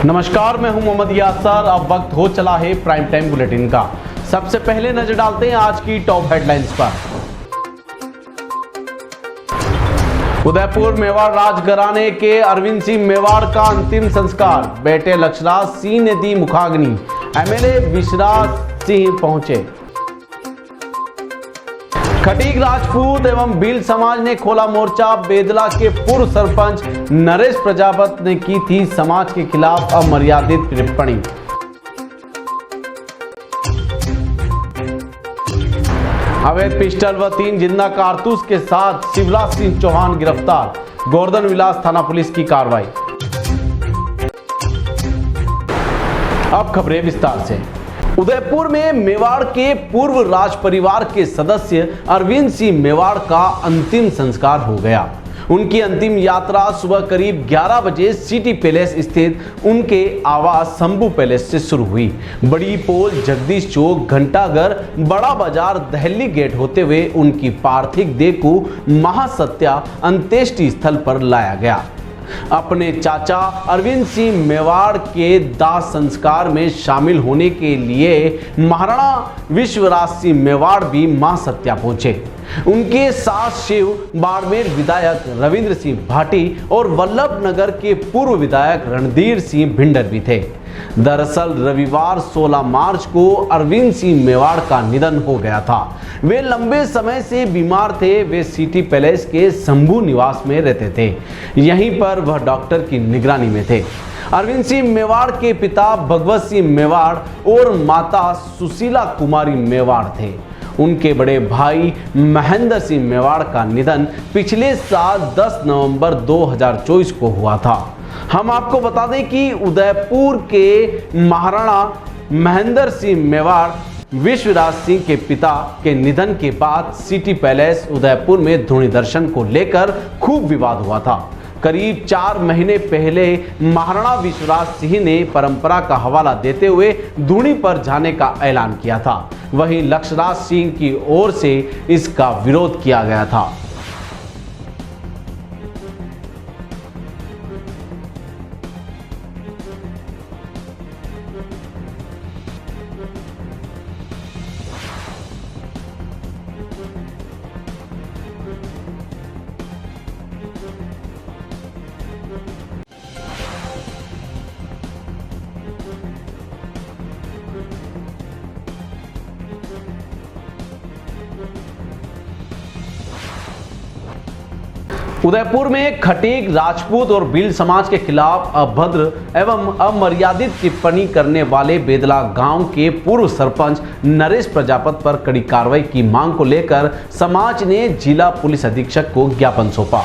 नमस्कार, मैं हूं मोहम्मद यासर। अब वक्त हो चला है प्राइम टाइम बुलेटिन का। सबसे पहले नजर डालते हैं आज की टॉप हेडलाइंस पर। उदयपुर मेवाड़ राजघराने के अरविंद सिंह मेवाड़ का अंतिम संस्कार, बेटे लक्षराज सिंह ने दी मुखाग्नि। एमएलए विश्वराज सिंह पहुंचे। खटीक राजपूत एवं भील समाज ने खोला मोर्चा। बेदला के पूर्व सरपंच नरेश प्रजापति ने की थी समाज के खिलाफ अमर्यादित टिप्पणी। अवैध पिस्टल व 3 जिंदा कारतूस के साथ शिवराज सिंह चौहान गिरफ्तार। गोवर्धन विलास थाना पुलिस की कार्रवाई। अब खबरें विस्तार से। उदयपुर में मेवाड़ के पूर्व राज परिवार के सदस्य अरविंद सिंह मेवाड़ का अंतिम संस्कार हो गया। उनकी अंतिम यात्रा सुबह करीब 11 बजे सिटी पैलेस स्थित उनके आवास शंभू पैलेस से शुरू हुई। बड़ी पोल, जगदीश चौक, घंटाघर, बड़ा बाजार, दहली गेट होते हुए उनकी पार्थिव देह को महासत्या अंत्येष्टि स्थल पर लाया गया। अपने चाचा अरविंद सिंह मेवाड़ के दाह संस्कार में शामिल होने के लिए महाराणा विश्वराज सिंह मेवाड़ भी महासत्या पहुंचे। उनके साथ शिव बाड़मेर विधायक रविंद्र सिंह भाटी और वल्लभ नगर के पूर्व विधायक रणधीर सिंह भिंडर भी थे। दरअसल रविवार 16 मार्च को अरविंद सिंह मेवाड़ का निधन हो गया था। वे लंबे समय से बीमार थे। वे सिटी पैलेस के शंभू निवास में रहते थे। यहीं पर वह डॉक्टर की निगरानी में थे। अरविंद सिंह मेवाड़ के पिता भगवत सिंह मेवाड़ और माता सुशीला कुमारी मेवाड़ थे। उनके बड़े भाई महेंद्र सिंह मेवाड़ का निधन पिछले साल 10 नवंबर 2024 को हुआ था। हम आपको बता दें कि उदयपुर के महाराणा महेंद्र सिंह मेवाड़ विश्वराज सिंह के पिता के निधन के बाद सिटी पैलेस उदयपुर में धूनी दर्शन को लेकर खूब विवाद हुआ था। करीब 4 महीने पहले महाराणा विश्वराज सिंह ने परंपरा का हवाला देते हुए धूनी पर जाने का ऐलान किया था। वहीं लक्षराज सिंह की ओर से इसका विरोध किया गया था। उदयपुर में खटीक राजपूत और भील समाज के खिलाफ अभद्र एवं अमर्यादित टिप्पणी करने वाले बेदला गांव के पूर्व सरपंच नरेश प्रजापति पर कड़ी कार्रवाई की मांग को लेकर समाज ने जिला पुलिस अधीक्षक को ज्ञापन सौंपा।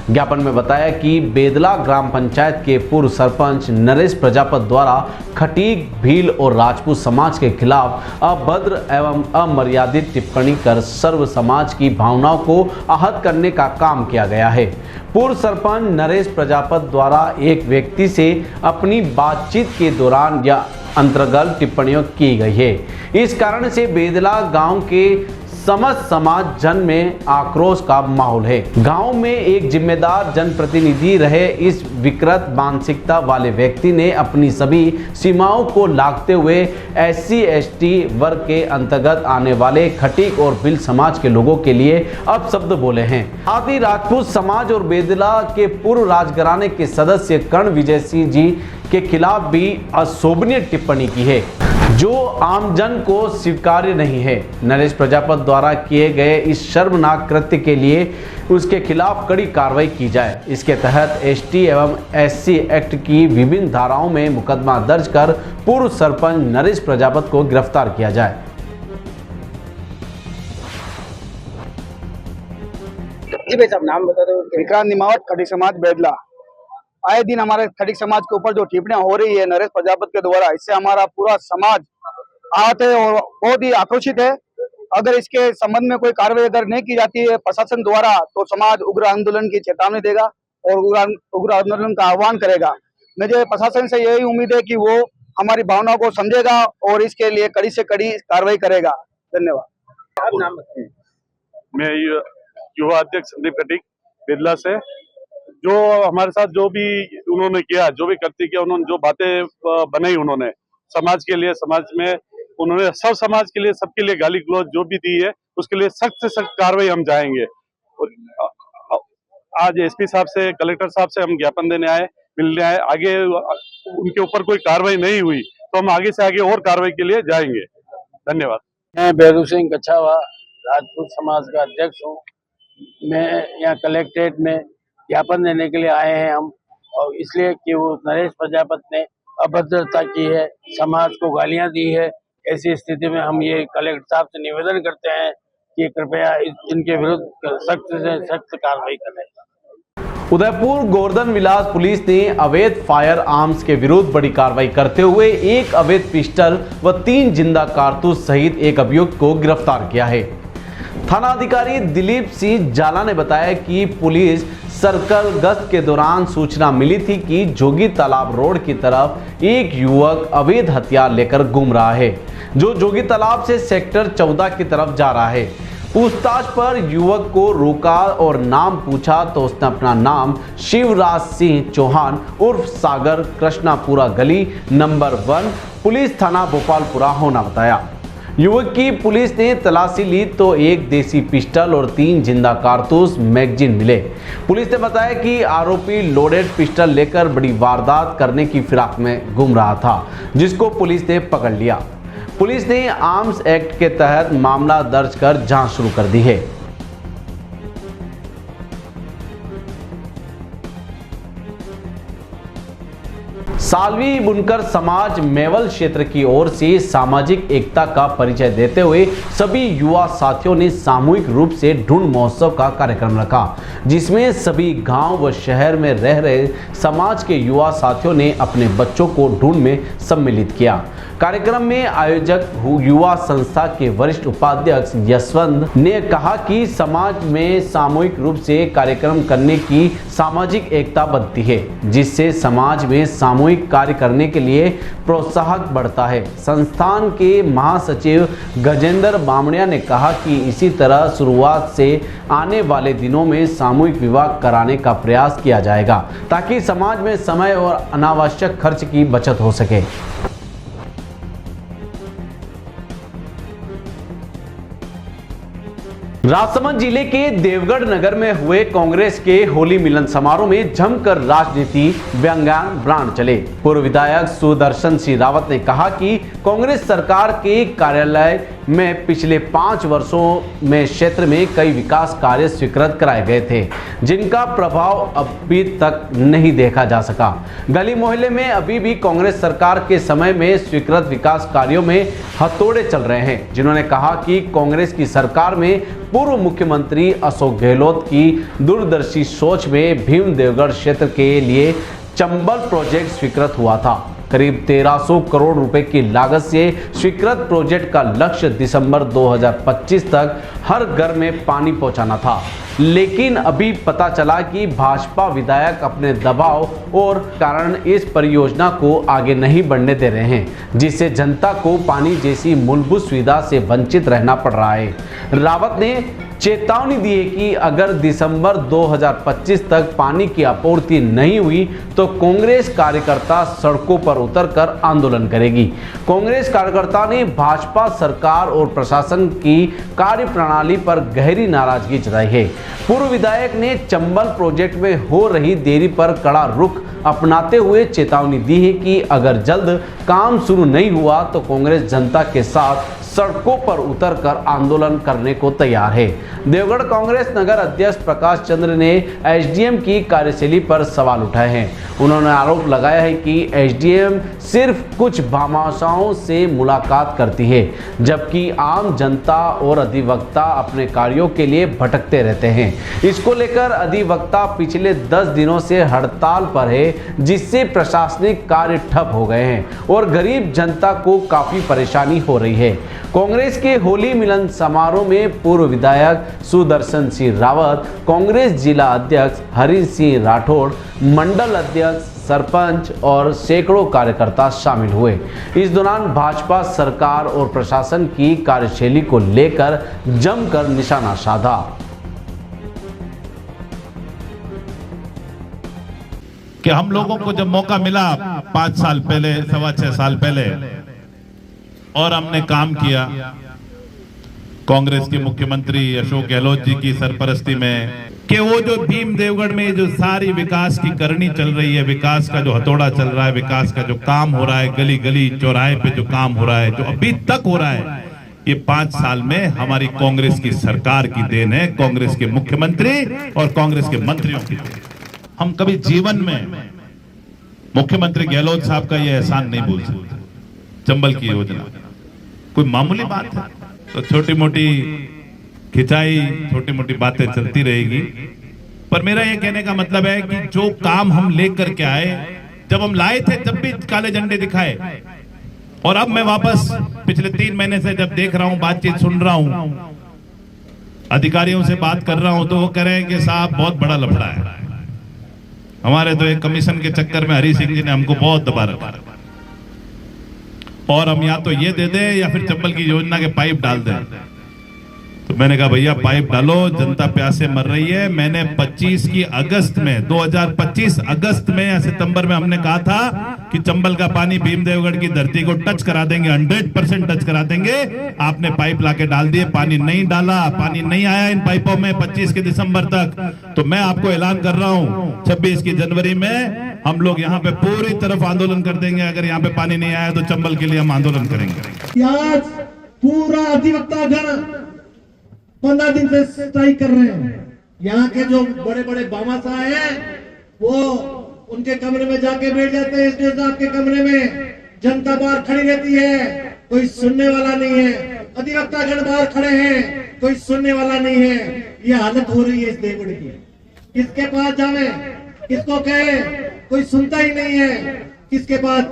ज्ञापन में बताया कि बेदला ग्राम पंचायत के पूर्व सरपंच नरेश प्रजापति द्वारा खटीक, भील और राजपूत समाज के खिलाफ अभद्र एवं अमर्यादित टिप्पणी कर सर्व समाज की भावनाओं को आहत करने का काम किया गया है। पूर्व सरपंच नरेश प्रजापति द्वारा एक व्यक्ति से अपनी बातचीत के दौरान यह अंतर्गत टिप्पणियां की गई है। इस कारण से बेदला गांव के समस्त समाज जन में आक्रोश का माहौल है। गांव में एक जिम्मेदार जनप्रतिनिधि रहे इस विकृत मानसिकता वाले व्यक्ति ने अपनी सभी सीमाओं को लांघते हुए SC/ST वर्ग के अंतर्गत आने वाले खटीक और भील समाज के लोगों के लिए अपशब्द बोले हैं। साथ ही राजपूत समाज और बेदला के पूर्व राजघराने के सदस्य कर्ण विजय सिंह जी के खिलाफ भी अशोभनीय टिप्पणी की है, जो आमजन को स्वीकार्य नहीं है। नरेश प्रजापति द्वारा किए गए इस शर्मनाक कृत्य के लिए उसके खिलाफ कड़ी कार्रवाई की जाए। इसके तहत ST एवं SC एक्ट की विभिन्न धाराओं में मुकदमा दर्ज कर पूर्व सरपंच नरेश प्रजापति को गिरफ्तार किया जाए। नाम बता दो। विक्रांत निमावत, खटीक समाज बेदला। आए दिन हमारे खटीक समाज के ऊपर जो टिप्पणियां हो रही है नरेश प्रजापति के द्वारा, इससे हमारा पूरा समाज आहत है और बहुत ही आक्रोशित है। अगर इसके संबंध में कोई कार्रवाई अगर नहीं की जाती है प्रशासन द्वारा, तो समाज उग्र आंदोलन की चेतावनी देगा और उग्र आंदोलन का आह्वान करेगा। मुझे प्रशासन से यही उम्मीद है कि वो हमारी भावनाओं को समझेगा और इसके लिए कड़ी से कड़ी कार्रवाई करेगा। धन्यवाद। मैं युवा अध्यक्ष संदीप खटीक बेदला से। जो हमारे साथ जो भी उन्होंने किया, जो भी करती किया, उन्होंने जो बातें बनाई, उन्होंने समाज के लिए, समाज में उन्होंने सब समाज के लिए, सबके लिए गाली गलौज जो भी दी है, उसके लिए सख्त से सख्त कार्रवाई हम जाएंगे। और आज एसपी साहब से, कलेक्टर साहब से हम ज्ञापन देने आए, मिलने आए। आगे उनके ऊपर कोई कार्रवाई नहीं हुई तो हम आगे से आगे और कार्रवाई के लिए जाएंगे। धन्यवाद। मैं बैरू सिंह कछावा राजपूत समाज का अध्यक्ष हूँ। मैं यहाँ कलेक्ट्रेट में ज्ञापन देने के लिए आए हैं हम, और इसलिए कि वो नरेश प्रजापति ने अभद्रता की है, समाज को गालियाँ दी है। ऐसी स्थिति में हम ये कलेक्टर साहब से निवेदन करते हैं कि कृपया इनके विरुद्ध सख्त से सख्त कार्रवाई करें। उदयपुर गोवर्धन विलास पुलिस ने अवैध फायर आर्म्स के विरुद्ध बड़ी कार्रवाई करते हुए एक अवैध पिस्टल व 3 जिंदा कारतूस सहित एक अभियुक्त को गिरफ्तार किया है। थाना अधिकारी दिलीप सिंह जाला ने बताया कि पुलिस सर्कल गश्त के दौरान सूचना मिली थी कि जोगी तालाब रोड की तरफ एक युवक अवैध हथियार लेकर घूम रहा है, जो जोगी तालाब से सेक्टर 14 की तरफ जा रहा है। पूछताछ पर युवक को रोका और नाम पूछा तो उसने अपना नाम शिवराज सिंह चौहान उर्फ सागर कृष्णापुरा गली नंबर 1 पुलिस थाना भोपालपुरा होना बताया। युवक की पुलिस ने तलाशी ली तो एक देसी पिस्टल और 3 जिंदा कारतूस मैगजीन मिले। पुलिस ने बताया कि आरोपी लोडेड पिस्टल लेकर बड़ी वारदात करने की फिराक में घूम रहा था, जिसको पुलिस ने पकड़ लिया। पुलिस ने आर्म्स एक्ट के तहत मामला दर्ज कर जांच शुरू कर दी है। सालवी बुनकर समाज मेवल क्षेत्र की ओर से सामाजिक एकता का परिचय देते हुए सभी युवा साथियों ने सामूहिक रूप से ढूंढ महोत्सव का कार्यक्रम रखा, जिसमें सभी गांव व शहर में रह रहे समाज के युवा साथियों ने अपने बच्चों को ढूंढ में सम्मिलित किया। कार्यक्रम में आयोजक युवा संस्था के वरिष्ठ उपाध्यक्ष यशवंत ने कहा कि समाज में सामूहिक रूप से कार्यक्रम करने की सामाजिक एकता बनती है, जिससे समाज में सामूहिक कार्य करने के लिए प्रोत्साहन बढ़ता है। संस्थान के महासचिव गजेंद्र बामणिया ने कहा कि इसी तरह शुरुआत से आने वाले दिनों में सामूहिक विवाह कराने का प्रयास किया जाएगा, ताकि समाज में समय और अनावश्यक खर्च की बचत हो सके। राजसमंद जिले के देवगढ़ नगर में हुए कांग्रेस के होली मिलन समारोह में जमकर राजनीति व्यंग्यान ब्रांड चले। पूर्व विधायक सुदर्शन सिंह रावत ने कहा कि कांग्रेस सरकार के कार्यालय में पिछले 5 वर्षों में क्षेत्र में कई विकास कार्य स्वीकृत कराए गए थे, जिनका प्रभाव अभी तक नहीं देखा जा सका। गली मोहल्ले में अभी भी कांग्रेस सरकार के समय में स्वीकृत विकास कार्यों में हथौड़े चल रहे हैं। जिन्होंने कहा कि कांग्रेस की सरकार में पूर्व मुख्यमंत्री अशोक गहलोत की दूरदर्शी सोच में भीम देवगढ़ क्षेत्र के लिए चंबल प्रोजेक्ट स्वीकृत हुआ था। करीब 1300 करोड़ रुपए की लागत से स्वीकृत प्रोजेक्ट का लक्ष्य दिसंबर 2025 तक हर घर में पानी पहुंचाना था, लेकिन अभी पता चला कि भाजपा विधायक अपने दबाव और कारण इस परियोजना को आगे नहीं बढ़ने दे रहे हैं, जिससे जनता को पानी जैसी मूलभूत सुविधा से वंचित रहना पड़ रहा है। रावत ने चेतावनी दी है कि अगर दिसंबर 2025 तक पानी की आपूर्ति नहीं हुई तो कांग्रेस कार्यकर्ता सड़कों पर उतरकर आंदोलन करेगी। कांग्रेस कार्यकर्ता ने भाजपा सरकार और प्रशासन की कार्यप्रणाली पर गहरी नाराजगी जताई है। पूर्व विधायक ने चंबल प्रोजेक्ट में हो रही देरी पर कड़ा रुख अपनाते हुए चेतावनी दी है कि अगर जल्द काम शुरू नहीं हुआ तो कांग्रेस जनता के साथ सड़कों पर उतरकर आंदोलन करने को तैयार है। देवगढ़ कांग्रेस नगर अध्यक्ष प्रकाश चंद्र ने एसडीएम की कार्यशैली पर सवाल उठाए हैं। उन्होंने आरोप लगाया है कि एसडीएम सिर्फ कुछ भामाशाओं से मुलाकात करती है, जबकि आम जनता और अधिवक्ता अपने कार्यों के लिए भटकते रहते हैं। इसको लेकर अधिवक्ता पिछले 10 दिनों से हड़ताल पर है, जिससे प्रशासनिक कार्य ठप हो गए हैं और गरीब जनता को काफी परेशानी हो रही है। कांग्रेस के होली मिलन समारोह में पूर्व विधायक सुदर्शन सिंह रावत, कांग्रेस जिला अध्यक्ष हरि सिंह राठौड़, मंडल अध्यक्ष, सरपंच और सैकड़ों कार्यकर्ता शामिल हुए। इस दौरान भाजपा सरकार और प्रशासन की कार्यशैली को लेकर जमकर निशाना साधा। कि हम लोगों को जब मौका मिला 5 साल पहले, 6.25 साल पहले, और हमने काम किया कांग्रेस के मुख्यमंत्री अशोक गहलोत जी की सरपरस्ती में, कि वो जो भीम देवगढ़ में जो सारी विकास की करनी चल रही है, विकास का जो हथौड़ा चल रहा है, विकास का जो काम हो रहा है, गली गली चौराहे पे जो काम हो रहा है, जो अभी तक हो रहा है, ये 5 साल में हमारी कांग्रेस की सरकार की देन है, कांग्रेस के मुख्यमंत्री और कांग्रेस के मंत्रियों की देन। हम कभी जीवन में मुख्यमंत्री गहलोत साहब का ये एहसान नहीं भूल सकते। चंबल की योजना कोई मामूली बात है, तो छोटी मोटी खिंचाई, छोटी मोटी बातें चलती रहेगी, पर मेरा ये कहने का मतलब है कि जो काम हम लेकर के आए, जब हम लाए थे तब भी काले झंडे दिखाए, और अब मैं वापस पिछले 3 महीने से जब देख रहा हूं, बातचीत सुन रहा हूं, अधिकारियों से बात कर रहा हूं, तो वो कह रहे हैं कि साहब बहुत बड़ा लफड़ा है, हमारे तो एक कमीशन के चक्कर में हरी सिंह जी ने हमको बहुत दबा रखा, और हम या तो ये दे दें या फिर चंबल की योजना के पाइप डाल दें। तो मैंने कहा भैया पाइप डालो, जनता प्यासे मर रही है। मैंने 2025 अगस्त में या सितंबर में हमने कहा था कि चंबल का पानी भीमदेवगढ़ की धरती को टच करा देंगे, 100% टच करा देंगे। आपने पाइप लाके डाल दिए, पानी नहीं डाला, पानी नहीं आया इन पाइपों में 25 के दिसंबर तक। तो मैं आपको ऐलान कर रहा हूं 26 की जनवरी में हम लोग यहाँ पे पूरी तरफ आंदोलन कर देंगे। अगर यहाँ पे पानी नहीं आया तो चंबल के लिए हम आंदोलन करेंगे। आज पूरा अधिवक्ता गण 15 दिन से स्ट्राइक कर रहे हैं। यहाँ के जो बड़े बड़े बामाशाह हैं वो उनके कमरे में जाके बैठ जाते हैं, एसडीओ साहब के कमरे में। जनता बाहर खड़ी रहती है, कोई सुनने वाला नहीं है। अधिवक्ता गण बाहर खड़े हैं, कोई सुनने वाला नहीं है। ये हालत हो रही है इस देवगढ़ की। किसके पास जावे, किसको कहे, कोई सुनता ही नहीं है। किसके पास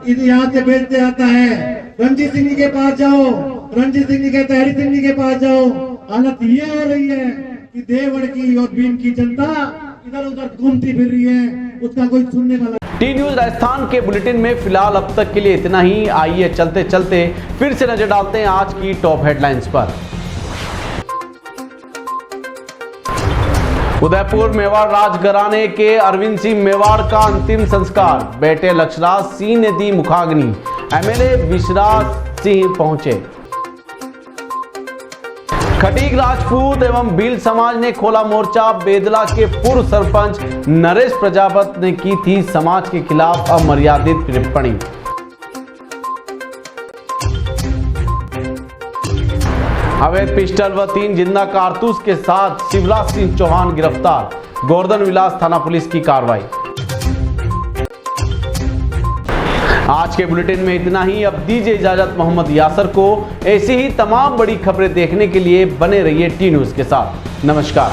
यहाँ से भेजते आता है, रणजीत सिंह जी के पास जाओ, रणजीत सिंह जी कहते हरि सिंह जी के पास जाओ। हालत ये हो रही है कि देवगढ़ की और भीम की जनता इधर उधर घूमती फिर रही है, उसका कोई सुनने वाला। टी न्यूज राजस्थान के बुलेटिन में फिलहाल अब तक के लिए इतना ही। आइए चलते चलते फिर से नजर डालते हैं आज की टॉप हेडलाइंस पर। उदयपुर मेवाड़ राजघराने के अरविंद सिंह मेवाड़ का अंतिम संस्कार, बेटे लक्षराज सिंह ने दी मुखाग्नि, एमएलए विशराज सिंह पहुंचे। खटीक राजपूत एवं भील समाज ने खोला मोर्चा, बेदला के पूर्व सरपंच नरेश प्रजापत ने की थी समाज के खिलाफ अमर्यादित टिप्पणी। अवैध पिस्टल व 3 जिंदा कारतूस के साथ शिवराज सिंह चौहान गिरफ्तार, गोवर्धन विलास थाना पुलिस की कार्रवाई। आज के बुलेटिन में इतना ही। अब दीजिए इजाजत मोहम्मद यासर को। ऐसी ही तमाम बड़ी खबरें देखने के लिए बने रहिए टी न्यूज के साथ। नमस्कार।